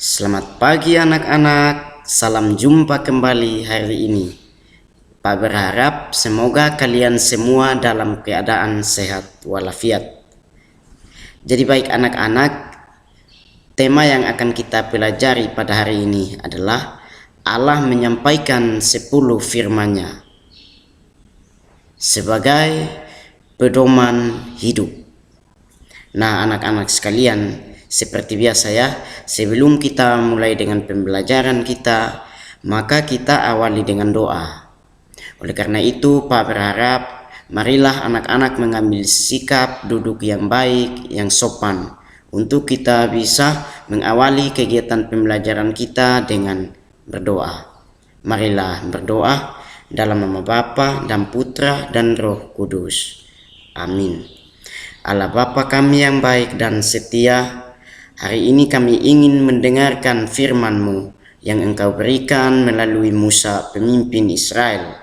Selamat pagi anak-anak, salam jumpa kembali hari ini. Pak berharap semoga kalian semua dalam keadaan sehat walafiat. Jadi baik anak-anak, tema yang akan kita pelajari pada hari ini adalah Allah menyampaikan 10 firman-Nya sebagai pedoman hidup. Nah anak-anak sekalian, seperti biasa ya, sebelum kita mulai dengan pembelajaran kita, maka kita awali dengan doa. Oleh karena itu, Pak berharap marilah anak-anak mengambil sikap duduk yang baik, yang sopan, untuk kita bisa mengawali kegiatan pembelajaran kita dengan berdoa. Marilah berdoa dalam nama Bapa dan Putra dan Roh Kudus. Amin. Allah Bapa kami yang baik dan setia, hari ini kami ingin mendengarkan firman-Mu yang Engkau berikan melalui Musa, pemimpin Israel.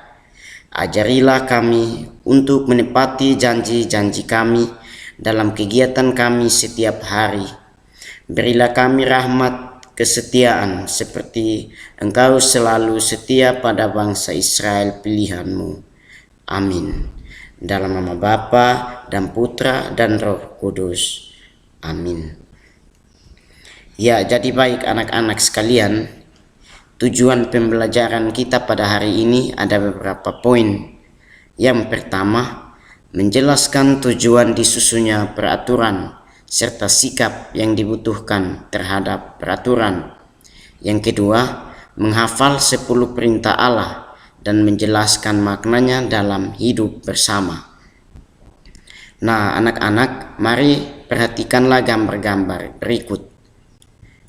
Ajarilah kami untuk menepati janji-janji kami dalam kegiatan kami setiap hari. Berilah kami rahmat kesetiaan seperti Engkau selalu setia pada bangsa Israel pilihan-Mu. Amin. Dalam nama Bapa dan Putra dan Roh Kudus. Amin. Ya, jadi baik anak-anak sekalian, tujuan pembelajaran kita pada hari ini ada beberapa poin. Yang pertama, menjelaskan tujuan disusunnya peraturan serta sikap yang dibutuhkan terhadap peraturan. Yang kedua, menghafal 10 perintah Allah dan menjelaskan maknanya dalam hidup bersama. Nah, anak-anak, mari perhatikanlah gambar-gambar berikut.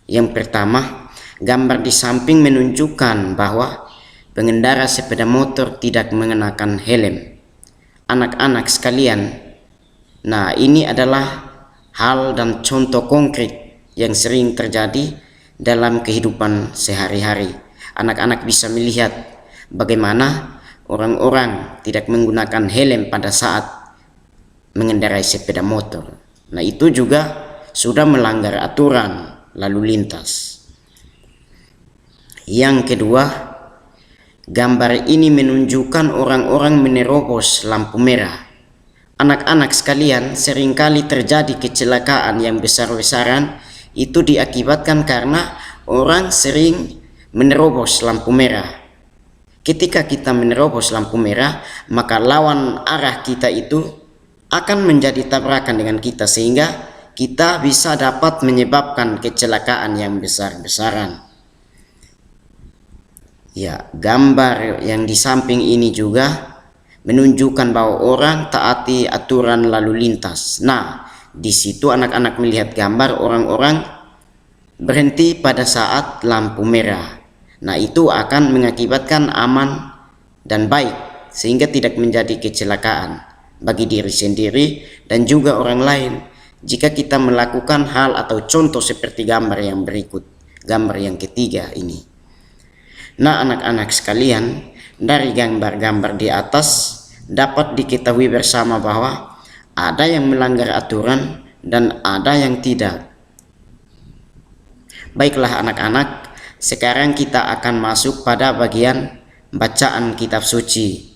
Yang pertama, gambar di samping menunjukkan bahwa pengendara sepeda motor tidak mengenakan helm. Anak-anak sekalian, nah ini adalah hal dan contoh konkret yang sering terjadi dalam kehidupan sehari-hari. Anak-anak bisa melihat bagaimana orang-orang tidak menggunakan helm pada saat mengendarai sepeda motor. Nah itu juga sudah melanggar aturan lalu lintas. Yang kedua, gambar ini menunjukkan orang-orang menerobos lampu merah. Anak-anak sekalian, seringkali terjadi kecelakaan yang besar-besaran itu diakibatkan karena orang sering menerobos lampu merah. Ketika kita menerobos lampu merah, maka lawan arah kita itu akan menjadi tabrakan dengan kita sehingga kita bisa dapat menyebabkan kecelakaan yang besar-besaran. Ya, gambar yang di samping ini juga menunjukkan bahwa orang taati aturan lalu lintas. Nah, di situ anak-anak melihat gambar orang-orang berhenti pada saat lampu merah. Nah, itu akan mengakibatkan aman dan baik sehingga tidak menjadi kecelakaan bagi diri sendiri dan juga orang lain jika kita melakukan hal atau contoh seperti gambar yang berikut, gambar yang ketiga ini. Nah, anak-anak sekalian, dari gambar-gambar di atas dapat diketahui bersama bahwa ada yang melanggar aturan dan ada yang tidak. Baiklah anak-anak, sekarang kita akan masuk pada bagian bacaan kitab suci.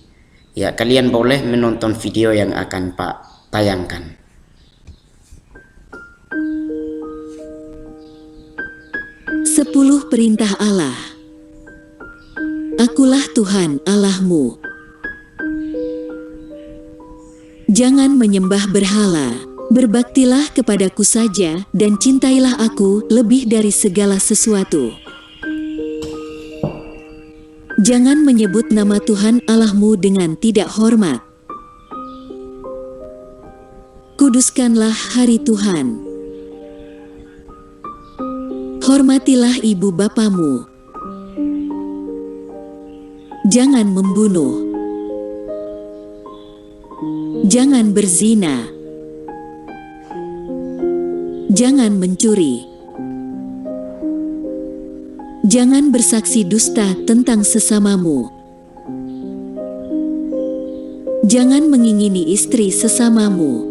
Ya, kalian boleh menonton video yang akan Pak tayangkan. Sepuluh perintah Allah. Akulah Tuhan Allahmu. Jangan menyembah berhala, berbaktilah kepadaku saja dan cintailah aku lebih dari segala sesuatu. Jangan menyebut nama Tuhan Allahmu dengan tidak hormat. Kuduskanlah hari Tuhan. Hormatilah ibu bapamu. Jangan membunuh. Jangan berzina. Jangan mencuri. Jangan bersaksi dusta tentang sesamamu. Jangan mengingini istri sesamamu.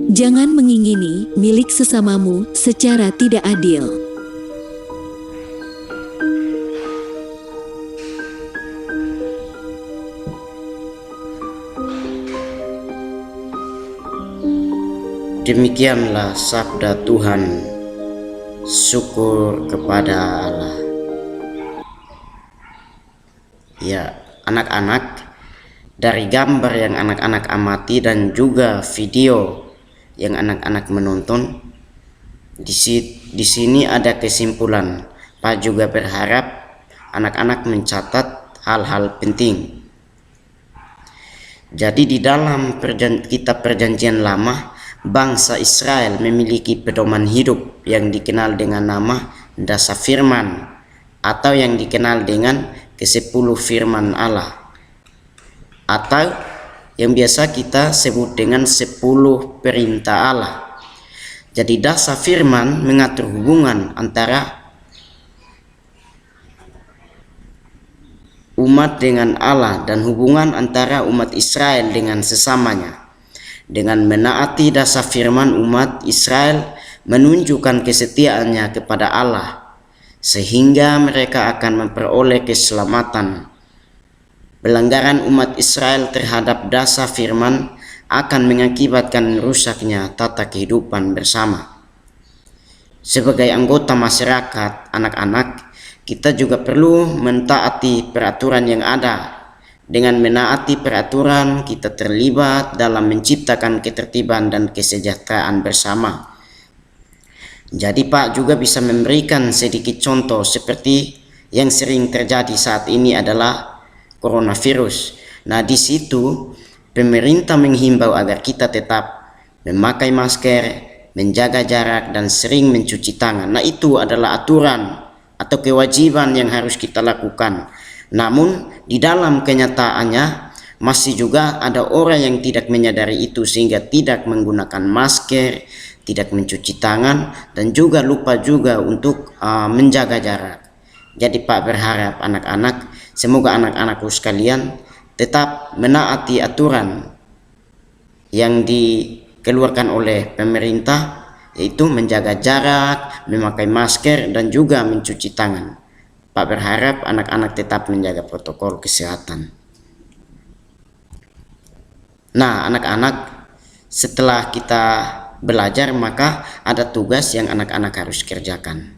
Jangan mengingini milik sesamamu secara tidak adil. Demikianlah sabda Tuhan. Syukur kepada Allah. Ya, anak-anak, dari gambar yang anak-anak amati dan juga video yang anak-anak menonton, di sini ada kesimpulan. Pak juga berharap anak-anak mencatat hal-hal penting. Jadi di dalam kitab Perjanjian Lama, bangsa Israel memiliki pedoman hidup yang dikenal dengan nama Dasar Firman, atau yang dikenal dengan ke-10 firman Allah, atau yang biasa kita sebut dengan 10 perintah Allah. Jadi dasar firman mengatur hubungan antara umat dengan Allah dan hubungan antara umat Israel dengan sesamanya. Dengan menaati dasar firman, umat Israel menunjukkan kesetiaannya kepada Allah, sehingga mereka akan memperoleh keselamatan. Pelanggaran umat Israel terhadap dasar firman akan mengakibatkan rusaknya tata kehidupan bersama. Sebagai anggota masyarakat, anak-anak, kita juga perlu mentaati peraturan yang ada. Dengan menaati peraturan, kita terlibat dalam menciptakan ketertiban dan kesejahteraan bersama. Jadi Pak juga bisa memberikan sedikit contoh seperti yang sering terjadi saat ini adalah coronavirus. Nah, di situ pemerintah menghimbau agar kita tetap memakai masker, menjaga jarak, dan sering mencuci tangan. Nah, itu adalah aturan atau kewajiban yang harus kita lakukan. Namun di dalam kenyataannya masih juga ada orang yang tidak menyadari itu, sehingga tidak menggunakan masker, tidak mencuci tangan, dan juga lupa juga untuk menjaga jarak. Jadi Pak berharap anak-anak, semoga anak-anakku sekalian tetap menaati aturan yang dikeluarkan oleh pemerintah, yaitu menjaga jarak, memakai masker, dan juga mencuci tangan. Pak berharap anak-anak tetap menjaga protokol kesehatan. Nah, anak-anak, setelah kita belajar maka ada tugas yang anak-anak harus kerjakan.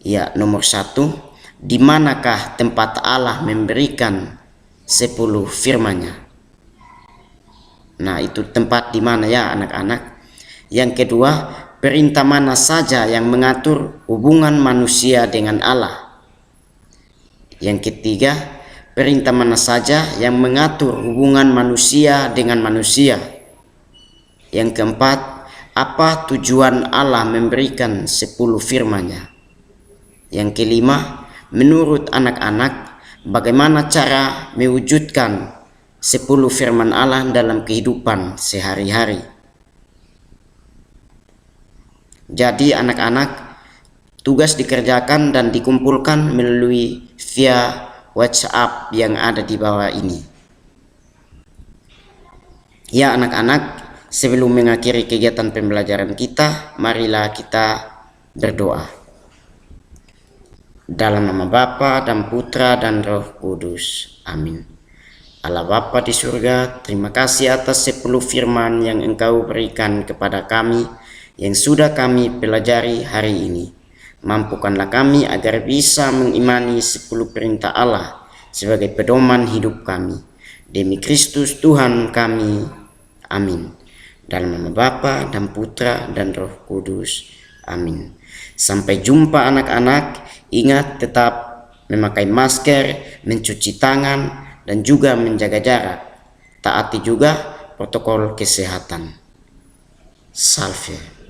Ya, nomor 1, di manakah tempat Allah memberikan 10 firman-Nya? Nah, itu tempat di mana ya anak-anak? Yang kedua, perintah mana saja yang mengatur hubungan manusia dengan Allah? Yang ketiga, perintah mana saja yang mengatur hubungan manusia dengan manusia? Yang keempat, apa tujuan Allah memberikan 10 firman-Nya? Yang kelima, menurut anak-anak, bagaimana cara mewujudkan 10 firman Allah dalam kehidupan sehari-hari? Jadi anak-anak, tugas dikerjakan dan dikumpulkan melalui via WhatsApp yang ada di bawah ini. Ya anak-anak, sebelum mengakhiri kegiatan pembelajaran kita, marilah kita berdoa. Dalam nama Bapa dan Putra dan Roh Kudus. Amin. Allah Bapa di surga, terima kasih atas 10 firman yang Engkau berikan kepada kami yang sudah kami pelajari hari ini. Mampukanlah kami agar bisa mengimani 10 perintah Allah sebagai pedoman hidup kami. Demi Kristus Tuhan kami. Amin. Dalam nama Bapa dan Putra dan Roh Kudus. Amin. Sampai jumpa anak-anak. Ingat tetap memakai masker, mencuci tangan, dan juga menjaga jarak. Taati juga protokol kesehatan. Salve.